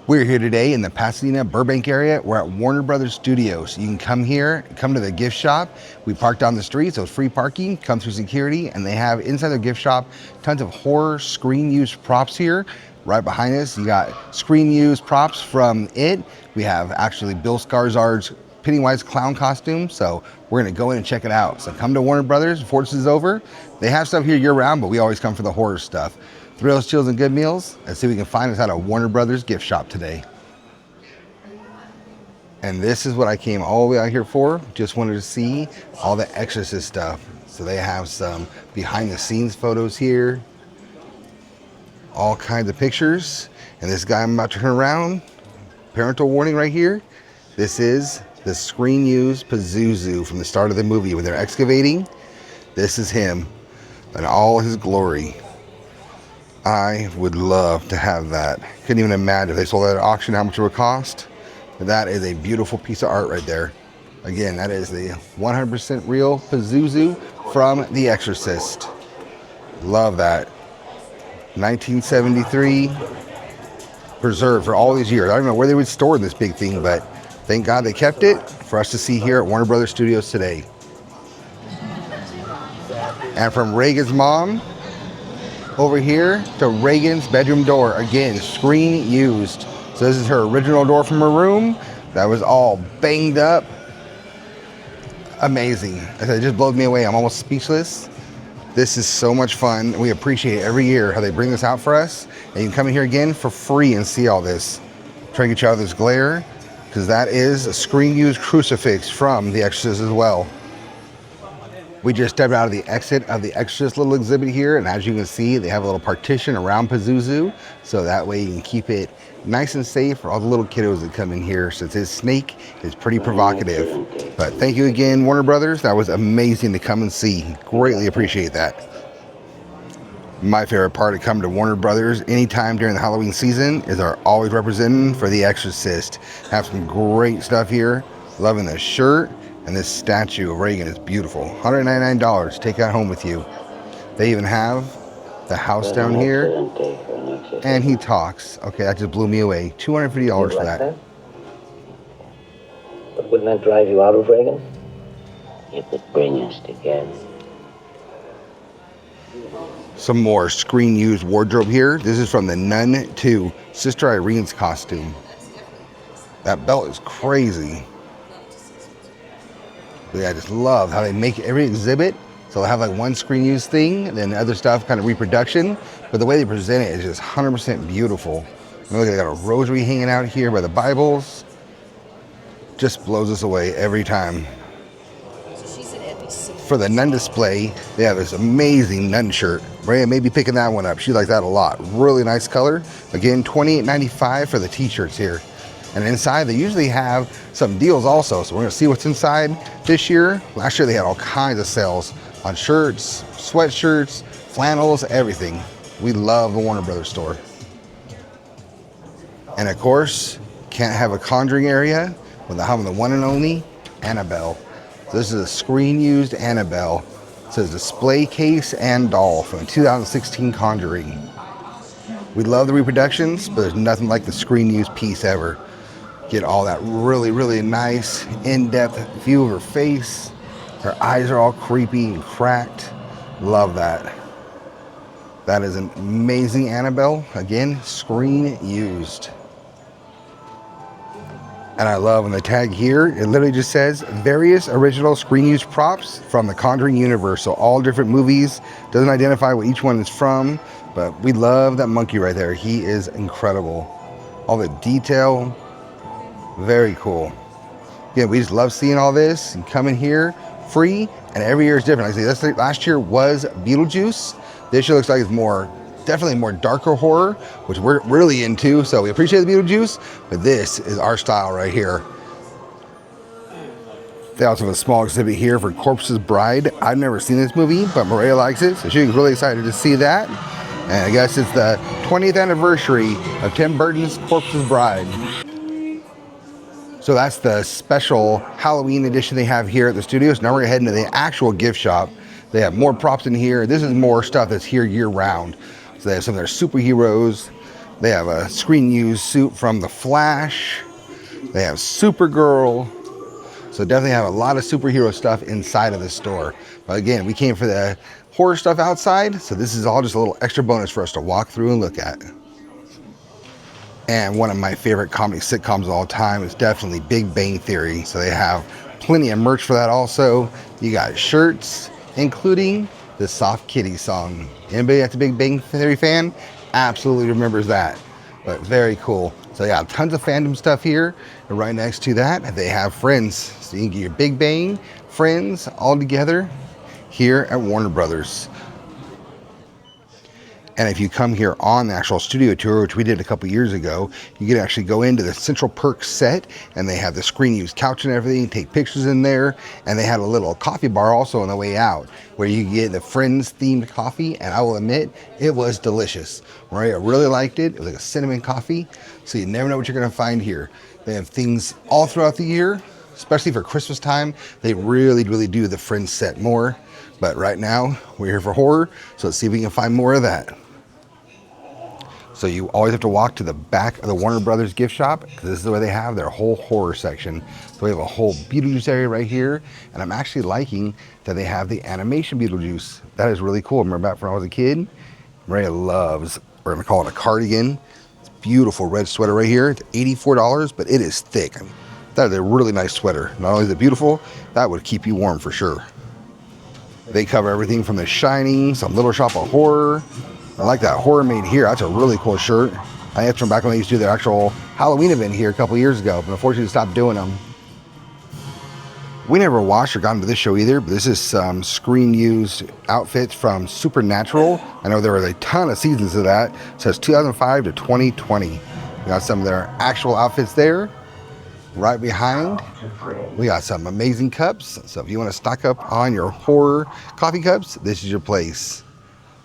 We're here today in the Pasadena, Burbank area. We're at Warner Brothers Studios. You can come here, come to the gift shop. We park down the street, so it's free parking, come through security, and they have inside their gift shop tons of horror screen used props here. Right behind us, you got screen used props from It. We have actually Bill Skarsgård's Pennywise clown costume, so we're gonna go in and check it out. So come to Warner Brothers before this is over. They have stuff here year round, but we always come for the horror stuff. Thrills, chills, and good meals. Let's see if we can find us at a Warner Brothers gift shop today. And this is what I came all the way out here for. Just wanted to see all the Exorcist stuff. So they have some behind the scenes photos here. All kinds of pictures. And this guy I'm about to turn around, parental warning right here. This is the screen used Pazuzu from the start of the movie when they're excavating. This is him in all his glory. I would love to have that. Couldn't even imagine if they sold that at auction how much it would cost. But that is a beautiful piece of art right there. Again, that is the 100% real Pazuzu from The Exorcist. Love that. 1973, preserved for all these years. I don't know where they would store this big thing, but thank God they kept it for us to see here at Warner Brothers Studios today. And from Reagan's mom over here to Reagan's bedroom door, again, screen used. So this is her original door from her room that was all banged up. Amazing. It just blows me away. I'm almost speechless. This is so much fun. We appreciate it every year how they bring this out for us. And you can come in here again for free and see all this. Try to get you out of this glare, because that is a screen used crucifix from The Exorcist as well. We just stepped out of the exit of the Exorcist little exhibit here, and as you can see, they have a little partition around Pazuzu, so that way you can keep it nice and safe for all the little kiddos that come in here, since his snake is pretty provocative. But thank you again, Warner Brothers. That was amazing to come and see. Greatly appreciate that. My favorite part of coming to Warner Brothers anytime during the Halloween season is our always representing for The Exorcist. Have some great stuff here. Loving the shirt. And this statue of Reagan is beautiful. $199, take that home with you. They even have the house down here. And he talks. Okay, that just blew me away. $250 for that. But wouldn't that drive you out of Reagan? It would bring us together. Some more screen used wardrobe here. This is from the Nun 2, Sister Irene's costume. That belt is crazy. But yeah, I just love how they make every exhibit. So they'll have like one screen used thing, and then other stuff kind of reproduction. But the way they present it is just 100% beautiful. And look, they got a rosary hanging out here by the Bibles. Just blows us away every time. For the nun display, they have this amazing nun shirt. Maria may be picking that one up. She likes that a lot. Really nice color. Again, $28.95 for the t-shirts here. And inside, they usually have some deals also. So we're going to see what's inside this year. Last year, they had all kinds of sales on shirts, sweatshirts, flannels, everything. We love the Warner Brothers store. And of course, can't have a Conjuring area without having the one and only Annabelle. So this is a screen-used Annabelle. It says display case and doll from 2016 Conjuring. We love the reproductions, but there's nothing like the screen-used piece ever. Get all that really, really nice in-depth view of her face. Her eyes are all creepy and cracked. Love that. That is an amazing Annabelle. Again, screen used. And I love on the tag here, it literally just says various original screen used props from the Conjuring universe. So all different movies. Doesn't identify what each one is from, but we love that monkey right there. He is incredible. All the detail. Very cool. Yeah, we just love seeing all this and coming here free, and every year is different. Like I say, last year was Beetlejuice. This year looks like it's definitely more darker horror, which we're really into. So we appreciate the Beetlejuice, but this is our style right here. They also have a small exhibit here for Corpse's Bride. I've never seen this movie, but Maria likes it, so she's really excited to see that. And I guess it's the 20th anniversary of Tim Burton's Corpse's Bride. So that's the special Halloween edition they have here at the studios. Now we're gonna head into the actual gift shop. They have more props in here. This is more stuff that's here year round. So they have some of their superheroes. They have a screen used suit from The Flash. They have Supergirl. So definitely have a lot of superhero stuff inside of the store. But again, we came for the horror stuff outside, so this is all just a little extra bonus for us to walk through and look at. And one of my favorite comedy sitcoms of all time is definitely Big Bang Theory. So they have plenty of merch for that also. You got shirts, including the Soft Kitty song. Anybody that's a Big Bang Theory fan absolutely remembers that. But very cool. So yeah, tons of fandom stuff here. And right next to that, they have Friends. So you can get your Big Bang, Friends, all together here at Warner Brothers. And if you come here on the actual studio tour, which we did a couple years ago, you can actually go into the Central Perk set, and they have the screen-used couch and everything, take pictures in there, and they had a little coffee bar also on the way out, where you get the Friends-themed coffee, and I will admit, it was delicious. Maria really liked it. It was like a cinnamon coffee, so you never know what you're going to find here. They have things all throughout the year, especially for Christmas time. They really, really do the Friends set more, but right now, we're here for horror, so let's see if we can find more of that. So you always have to walk to the back of the Warner Brothers gift shop, because this is where they have their whole horror section. So we have a whole Beetlejuice area right here, and I'm actually liking that they have the animation Beetlejuice. That is really cool. Remember back when I was a kid? Maria loves, we're gonna call it a cardigan. It's a beautiful red sweater right here. It's $84, but it is thick. I mean, that is a really nice sweater. Not only is it beautiful, that would keep you warm for sure. They cover everything from The Shining, some Little Shop of Horror. I like that Horror Made Here. That's a really cool shirt. I think that's from back when they used to do their actual Halloween event here a couple years ago, but unfortunately they stopped doing them. We never watched or got into this show either, but this is some screen-used outfits from Supernatural. I know there was a ton of seasons of that. It says 2005 to 2020. We got some of their actual outfits there. Right behind, we got some amazing cups. So if you want to stock up on your horror coffee cups, this is your place.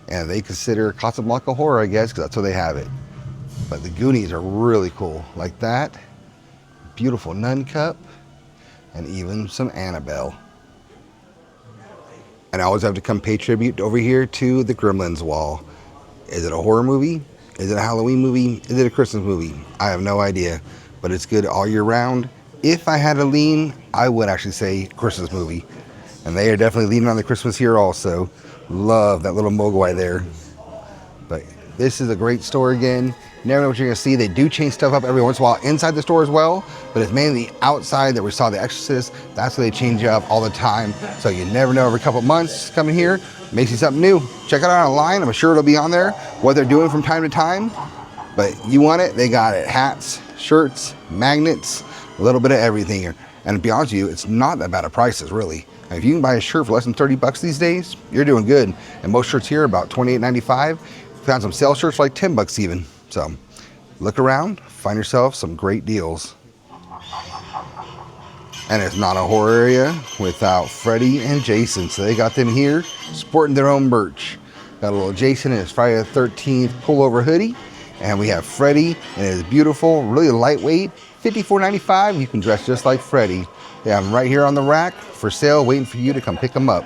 And they consider Casablanca horror, I guess, because that's where they have it. But the Goonies are really cool, like that. Beautiful nun cup, and even some Annabelle. And I always have to come pay tribute over here to the Gremlins wall. Is it a horror movie? Is it a Halloween movie? Is it a Christmas movie? I have no idea, but it's good all year round. If I had to lean, I would actually say Christmas movie. And they are definitely leaning on the Christmas here also. Love that little mogwai there. But this is a great store again. Never know what you're going to see. They do change stuff up every once in a while inside the store as well, but it's mainly outside that we saw the Exorcist. That's where they change up all the time. So you never know, every couple months coming here, may see something new. Check it out online. I'm sure it'll be on there, what they're doing from time to time. But you want it, they got it. Hats, shirts, magnets, a little bit of everything here. And to be honest with you, it's not that bad of prices, really. If you can buy a shirt for less than 30 bucks these days, you're doing good. And most shirts here are about $28.95. Found some sale shirts for like 10 bucks even. So look around, find yourself some great deals. And it's not a horror area without Freddy and Jason. So they got them here sporting their own merch. Got a little Jason in his Friday the 13th pullover hoodie. And we have Freddy in his beautiful, really lightweight, $54.95. You can dress just like Freddy. They have them right here on the rack for sale, waiting for you to come pick them up.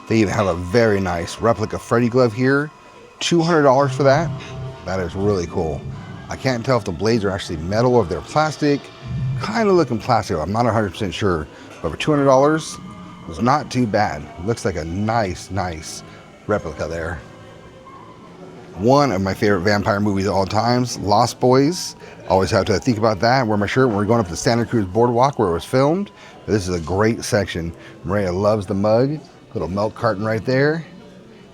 They even have a very nice replica Freddy glove here. $200 for that. That is really cool. I can't tell if the blades are actually metal or if they're plastic. Kind of looking plastic. I'm not 100% sure. But for $200, it's not too bad. Looks like a nice replica there. One of my favorite vampire movies of all times, Lost Boys. Always have to think about that. Wear my shirt when we're going up the Santa Cruz Boardwalk where it was filmed. But this is a great section. Maria loves the mug. Little milk carton right there.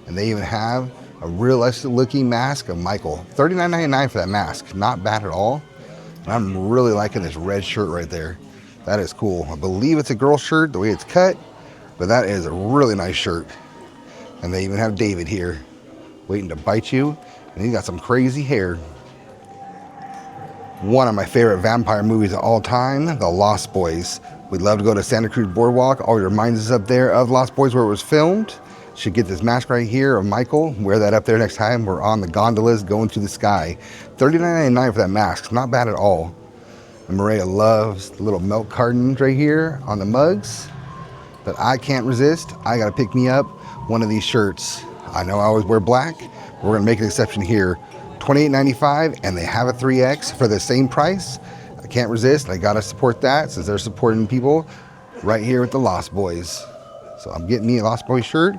And they even have a realistic looking mask of Michael. $39.99 for that mask. Not bad at all. And I'm really liking this red shirt right there. That is cool. I believe it's a girl shirt the way it's cut. But that is a really nice shirt. And they even have David here, waiting to bite you, and he's got some crazy hair. One of my favorite vampire movies of all time, The Lost Boys. We'd love to go to Santa Cruz Boardwalk. Always reminds us up there of Lost Boys where it was filmed. Should get this mask right here of Michael. Wear that up there next time we're on the gondolas going through the sky. $39.99 for that mask. Not bad at all. And Maria loves the little milk cartons right here on the mugs. But I can't resist. I gotta pick me up one of these shirts. I know I always wear black. We're gonna make an exception here. $28.95, and they have a 3X for the same price. I can't resist. I gotta support that since they're supporting people right here with the Lost Boys. So I'm getting me a Lost Boys shirt,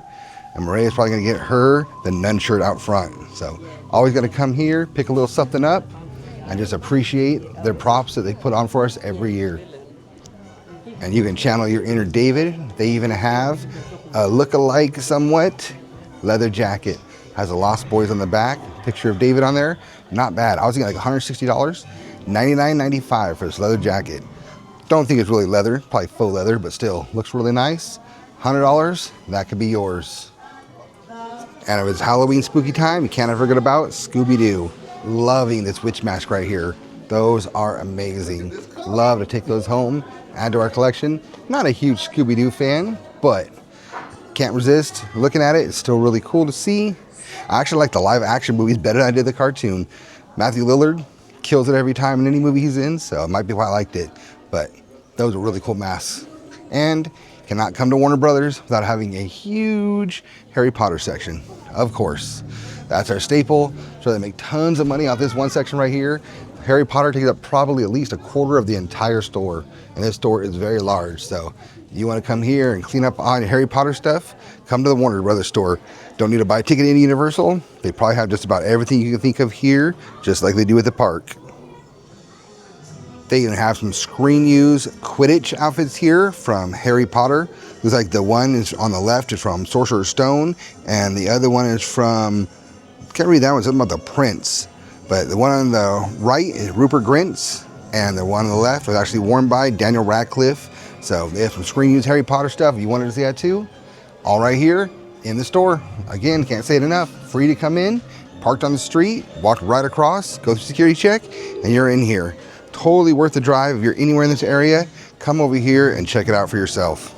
and Maria's probably gonna get her the Nun shirt out front. So always gotta come here, pick a little something up, and just appreciate their props that they put on for us every year. And you can channel your inner David. They even have a look-alike somewhat leather jacket. Has a Lost Boys on the back, picture of David on there. Not bad. I was thinking like $160, $99.95 for this leather jacket. Don't think it's really leather, probably faux leather, but still looks really nice. $100, that could be yours. And if it's Halloween spooky time, you can't forget about Scooby-Doo. Loving this witch mask right here. Those are amazing. Love to take those home, add to our collection. Not a huge Scooby-Doo fan, but can't resist looking at it. It's still really cool to see. I actually like the live action movies better than I did the cartoon. Matthew Lillard kills it every time in any movie he's in, so it might be why I liked it. But those are really cool masks. And cannot come to Warner Brothers without having a huge Harry Potter section, of course. That's our staple. So they make tons of money off this one section right here. Harry Potter takes up probably at least a quarter of the entire store. And this store is very large. So you want to come here and clean up on your Harry Potter stuff, come to the Warner Brothers store. Don't need to buy a ticket in Universal. They probably have just about everything you can think of here, just like they do at the park. They even have some screen use Quidditch outfits here from Harry Potter. Looks like the one is on the left is from Sorcerer's Stone, and the other one is from, can't read that one, something about the Prince. But the one on the right is Rupert Grint's, and the one on the left was actually worn by Daniel Radcliffe. So they have some screen use Harry Potter stuff if you wanted to see that too. All right here in the store. Again, can't say it enough. Free to come in, parked on the street, walk right across, go through security check, and you're in here. Totally worth the drive. If you're anywhere in this area, come over here and check it out for yourself.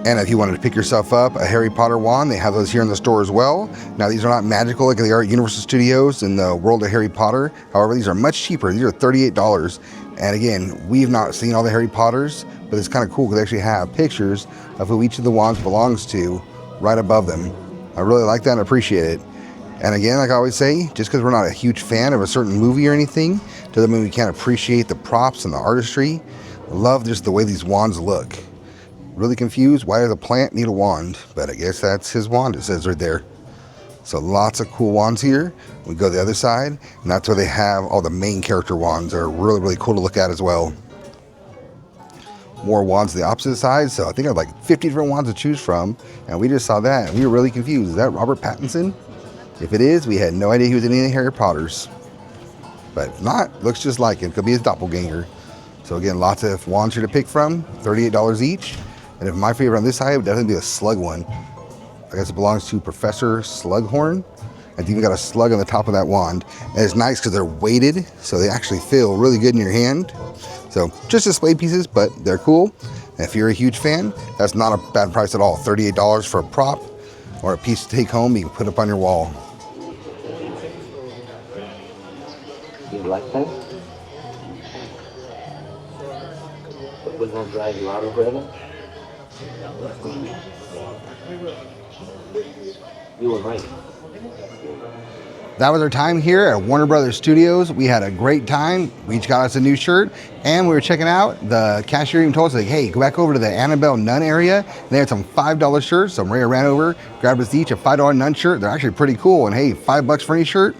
And if you wanted to pick yourself up a Harry Potter wand, they have those here in the store as well. Now, these are not magical like they are at Universal Studios in the world of Harry Potter. However, these are much cheaper. These are $38. And again, we've not seen all the Harry Potters, but it's kind of cool because they actually have pictures of who each of the wands belongs to right above them. I really like that and appreciate it. And again, like I always say, just because we're not a huge fan of a certain movie or anything, doesn't mean we can't appreciate the props and the artistry. Love just the way these wands look. Really confused, why does a plant need a wand? But I guess that's his wand, it says right there. So lots of cool wands here. We go to the other side, and that's where they have all the main character wands. They're really, really cool to look at as well. More wands to the opposite side, so I think I have like 50 different wands to choose from, and we just saw that, and we were really confused. Is that Robert Pattinson? If it is, we had no idea he was in any Harry Potters. But if not, looks just like him. Could be his doppelganger. So again, lots of wands here to pick from, $38 each. And if my favorite on this side would definitely be a slug one. I guess it belongs to Professor Slughorn. It's even got a slug on the top of that wand. And it's nice because they're weighted, so they actually feel really good in your hand. So just display pieces, but they're cool. And if you're a huge fan, that's not a bad price at all. $38 for a prop or a piece to take home you can put up on your wall. You like that? But we're gonna drive you out of Reagan? You were right. That was our time here at Warner Brothers Studios. We had a great time. We each got us a new shirt, and we were checking out. The cashier even told us, like, hey, go back over to the Annabelle Nun area. They had some $5 shirts. So Maria ran over, grabbed us each a $5 Nun shirt. They're actually pretty cool. And hey, $5 for any shirt,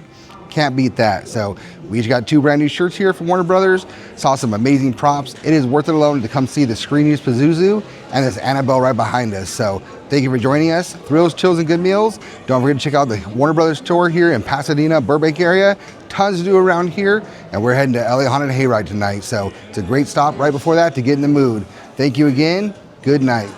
can't beat that. So we each got 2 brand new shirts here from Warner Brothers. Saw some amazing props. It is worth it alone to come see the Screen Use Pazuzu and this Annabelle right behind us. So thank you for joining us. Thrills, chills, and good meals. Don't forget to check out the Warner Brothers store here in Pasadena, Burbank area. Tons to do around here. And we're heading to LA Haunted Hayride tonight. So it's a great stop right before that to get in the mood. Thank you again. Good night.